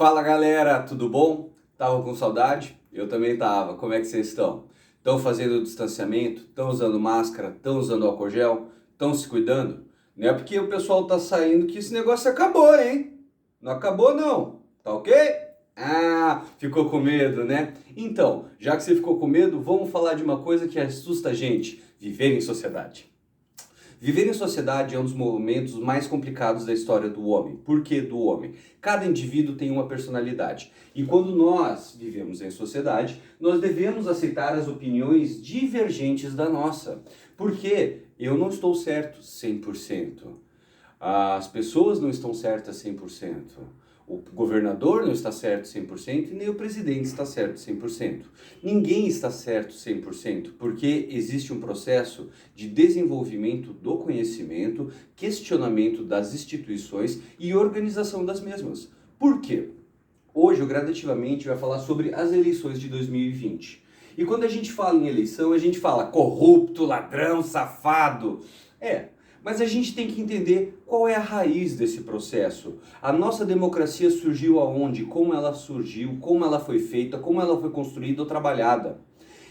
Fala galera, tudo bom? Tava com saudade? Eu também tava. Como é que vocês estão? Estão fazendo distanciamento? Estão usando máscara? Estão usando álcool gel? Estão se cuidando? Não é porque o pessoal tá saindo que esse negócio acabou, hein? Não acabou não, tá ok? Ah, ficou com medo, né? Então, já que você ficou com medo, vamos falar de uma coisa que assusta a gente: viver em sociedade. Viver em sociedade é um dos momentos mais complicados da história do homem. Por que do homem? Cada indivíduo tem uma personalidade. E quando nós vivemos em sociedade, nós devemos aceitar as opiniões divergentes da nossa. Porque eu não estou certo 100%. As pessoas não estão certas 100%. O governador não está certo 100% e nem o presidente está certo 100%. Ninguém está certo 100%, porque existe um processo de desenvolvimento do conhecimento, questionamento das instituições e organização das mesmas. Por quê? Hoje, o Gradativamente vai falar sobre as eleições de 2020. E quando a gente fala em eleição, a gente fala corrupto, ladrão, safado. Mas a gente tem que entender qual é a raiz desse processo. A nossa democracia surgiu aonde? Como ela surgiu, como ela foi feita, como ela foi construída ou trabalhada.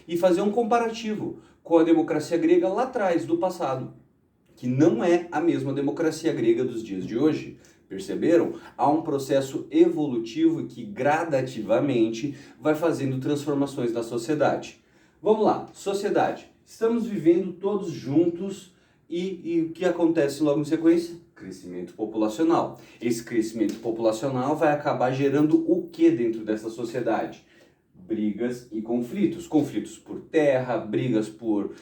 E fazer um comparativo com a democracia grega lá atrás, do passado, que não é a mesma democracia grega dos dias de hoje. Perceberam? Há um processo evolutivo que gradativamente vai fazendo transformações na sociedade. Vamos lá, sociedade. Estamos vivendo todos juntos. E o que acontece logo em sequência? Crescimento populacional. Esse crescimento populacional vai acabar gerando o que dentro dessa sociedade? Brigas e conflitos. Conflitos por terra, brigas por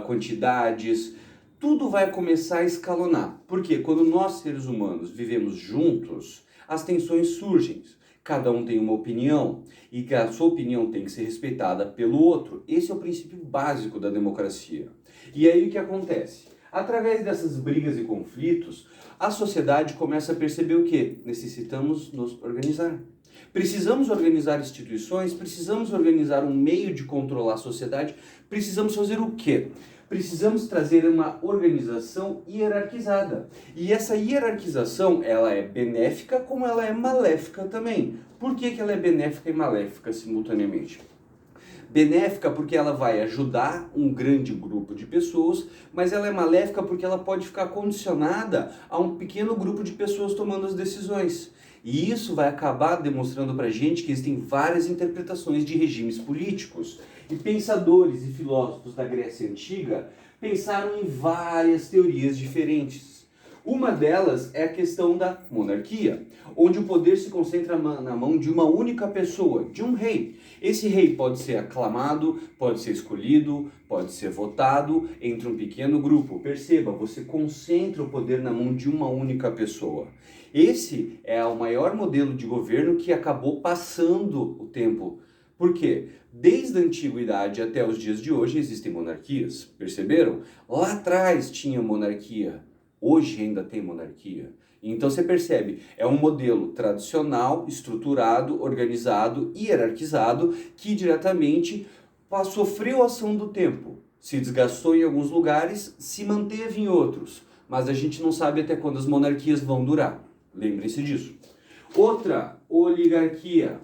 quantidades. Tudo vai começar a escalonar. Porque quando nós, seres humanos, vivemos juntos, as tensões surgem. Cada um tem uma opinião e que a sua opinião tem que ser respeitada pelo outro. Esse é o princípio básico da democracia. E aí o que acontece? Através dessas brigas e conflitos, a sociedade começa a perceber o quê? Necessitamos nos organizar. Precisamos organizar instituições, precisamos organizar um meio de controlar a sociedade, precisamos fazer o quê? Precisamos trazer uma organização hierarquizada. E essa hierarquização, ela é benéfica como ela é maléfica também. Por que ela é benéfica e maléfica simultaneamente? Benéfica porque ela vai ajudar um grande grupo de pessoas, mas ela é maléfica porque ela pode ficar condicionada a um pequeno grupo de pessoas tomando as decisões. E isso vai acabar demonstrando pra gente que existem várias interpretações de regimes políticos. E pensadores e filósofos da Grécia Antiga pensaram em várias teorias diferentes. Uma delas é a questão da monarquia, onde o poder se concentra na mão de uma única pessoa, de um rei. Esse rei pode ser aclamado, pode ser escolhido, pode ser votado entre um pequeno grupo. Perceba, você concentra o poder na mão de uma única pessoa. Esse é o maior modelo de governo que acabou passando o tempo. Por quê? Desde a antiguidade até os dias de hoje existem monarquias, perceberam? Lá atrás tinha monarquia. Hoje ainda tem monarquia. Então você percebe, é um modelo tradicional, estruturado, organizado, hierarquizado, que diretamente sofreu a ação do tempo. Se desgastou em alguns lugares, se manteve em outros. Mas a gente não sabe até quando as monarquias vão durar. Lembrem-se disso. Outra, oligarquia.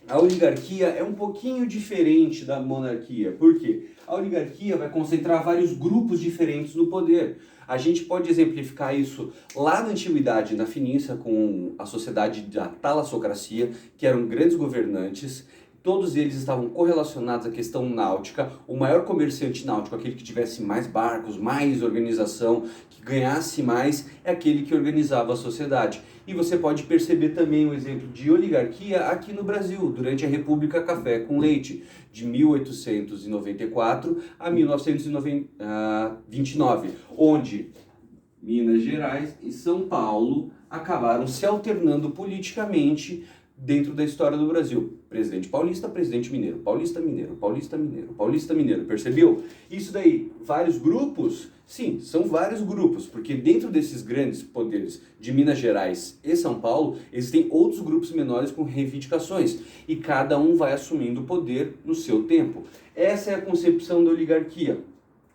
A oligarquia é um pouquinho diferente da monarquia. Por quê? A oligarquia vai concentrar vários grupos diferentes no poder. A gente pode exemplificar isso lá na antiguidade, na Fenícia, com a sociedade da talassocracia, que eram grandes governantes. Todos eles estavam correlacionados à questão náutica. O maior comerciante náutico, aquele que tivesse mais barcos, mais organização, que ganhasse mais, é aquele que organizava a sociedade. E você pode perceber também um exemplo de oligarquia aqui no Brasil, durante a República Café com Leite, de 1894 a 1929, onde Minas Gerais e São Paulo acabaram se alternando politicamente dentro da história do Brasil. Presidente paulista, presidente mineiro, paulista mineiro, paulista mineiro, paulista mineiro, percebeu? Isso daí, vários grupos, sim, são vários grupos, porque dentro desses grandes poderes de Minas Gerais e São Paulo, existem outros grupos menores com reivindicações, e cada um vai assumindo o poder no seu tempo. Essa é a concepção da oligarquia.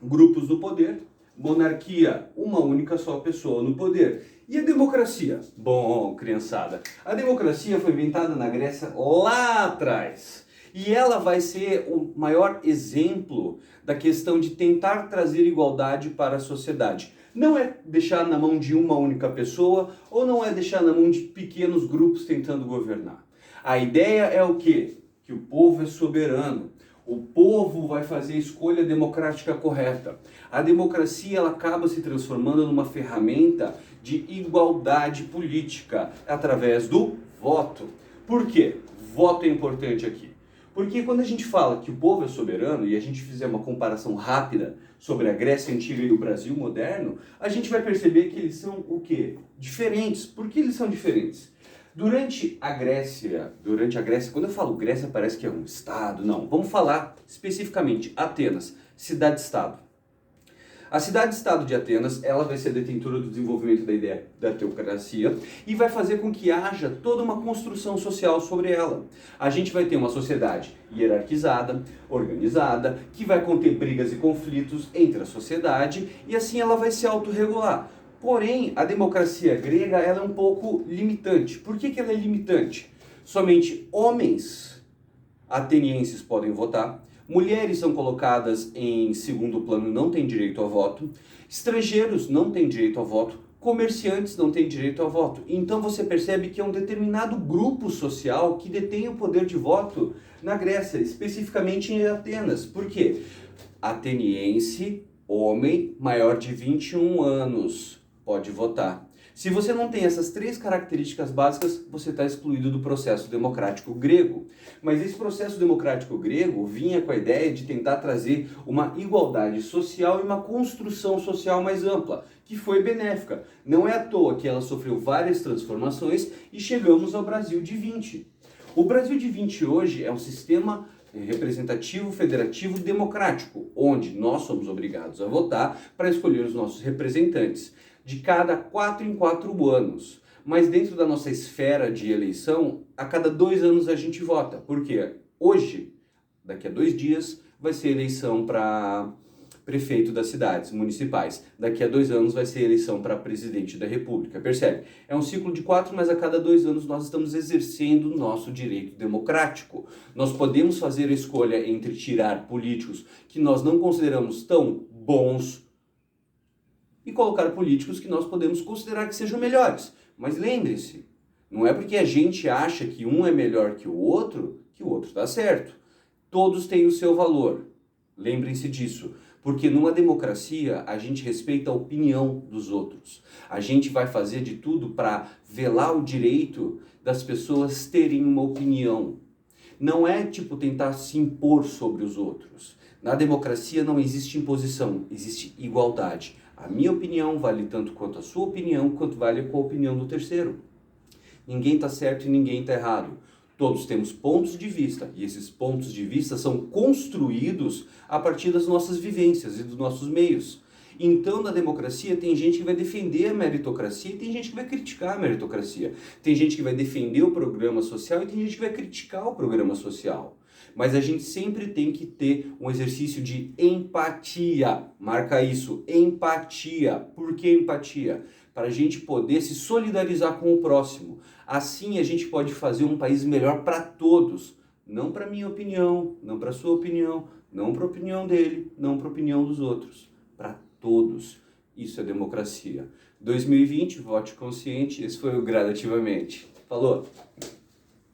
Grupos do poder, monarquia, uma única só pessoa no poder. E a democracia? Bom, criançada, a democracia foi inventada na Grécia lá atrás. E ela vai ser o maior exemplo da questão de tentar trazer igualdade para a sociedade. Não é deixar na mão de uma única pessoa ou não é deixar na mão de pequenos grupos tentando governar. A ideia é o quê? Que o povo é soberano. O povo vai fazer a escolha democrática correta. A democracia ela acaba se transformando numa ferramenta de igualdade política através do voto. Por quê? Voto é importante aqui. Porque quando a gente fala que o povo é soberano e a gente fizer uma comparação rápida sobre a Grécia Antiga e o Brasil moderno, a gente vai perceber que eles são o quê? Diferentes. Por que eles são diferentes? Durante a Grécia, quando eu falo Grécia parece que é um estado, não. Vamos falar especificamente Atenas, cidade-estado. A cidade-estado de Atenas, ela vai ser detentora do desenvolvimento da ideia da teocracia e vai fazer com que haja toda uma construção social sobre ela. A gente vai ter uma sociedade hierarquizada, organizada, que vai conter brigas e conflitos entre a sociedade e assim ela vai se autorregular. Porém, a democracia grega ela é um pouco limitante. Por que ela é limitante? Somente homens atenienses podem votar, mulheres são colocadas em segundo plano, não têm direito ao voto, estrangeiros não têm direito ao voto, comerciantes não têm direito ao voto. Então você percebe que é um determinado grupo social que detém o poder de voto na Grécia, especificamente em Atenas. Por quê? Ateniense, homem, maior de 21 anos, pode votar. Se você não tem essas três características básicas, você está excluído do processo democrático grego. Mas esse processo democrático grego vinha com a ideia de tentar trazer uma igualdade social e uma construção social mais ampla, que foi benéfica. Não é à toa que ela sofreu várias transformações e chegamos ao Brasil de 20. O Brasil de 20 hoje é um sistema representativo, federativo, democrático, onde nós somos obrigados a votar para escolher os nossos representantes de cada 4 em 4 anos. Mas dentro da nossa esfera de eleição, a cada 2 anos a gente vota. Por quê? Hoje, daqui a 2 dias, vai ser eleição para prefeito das cidades municipais. Daqui a 2 anos vai ser eleição para presidente da República. Percebe? É um ciclo de 4, mas a cada 2 anos nós estamos exercendo o nosso direito democrático. Nós podemos fazer a escolha entre tirar políticos que nós não consideramos tão bons e colocar políticos que nós podemos considerar que sejam melhores. Mas lembre-se, não é porque a gente acha que um é melhor que o outro está certo. Todos têm o seu valor. Lembrem-se disso. Porque numa democracia a gente respeita a opinião dos outros. A gente vai fazer de tudo para velar o direito das pessoas terem uma opinião. Não é tipo tentar se impor sobre os outros. Na democracia não existe imposição, existe igualdade. A minha opinião vale tanto quanto a sua opinião, quanto vale a opinião do terceiro. Ninguém está certo e ninguém está errado. Todos temos pontos de vista e esses pontos de vista são construídos a partir das nossas vivências e dos nossos meios. Então, na democracia, tem gente que vai defender a meritocracia e tem gente que vai criticar a meritocracia. Tem gente que vai defender o programa social e tem gente que vai criticar o programa social. Mas a gente sempre tem que ter um exercício de empatia. Marca isso, empatia. Por que empatia? Para a gente poder se solidarizar com o próximo. Assim a gente pode fazer um país melhor para todos. Não para minha opinião, não para sua opinião, não para a opinião dele, não para a opinião dos outros. Para todos. Isso é democracia. 2020, vote consciente. Esse foi o Gradativamente. Falou!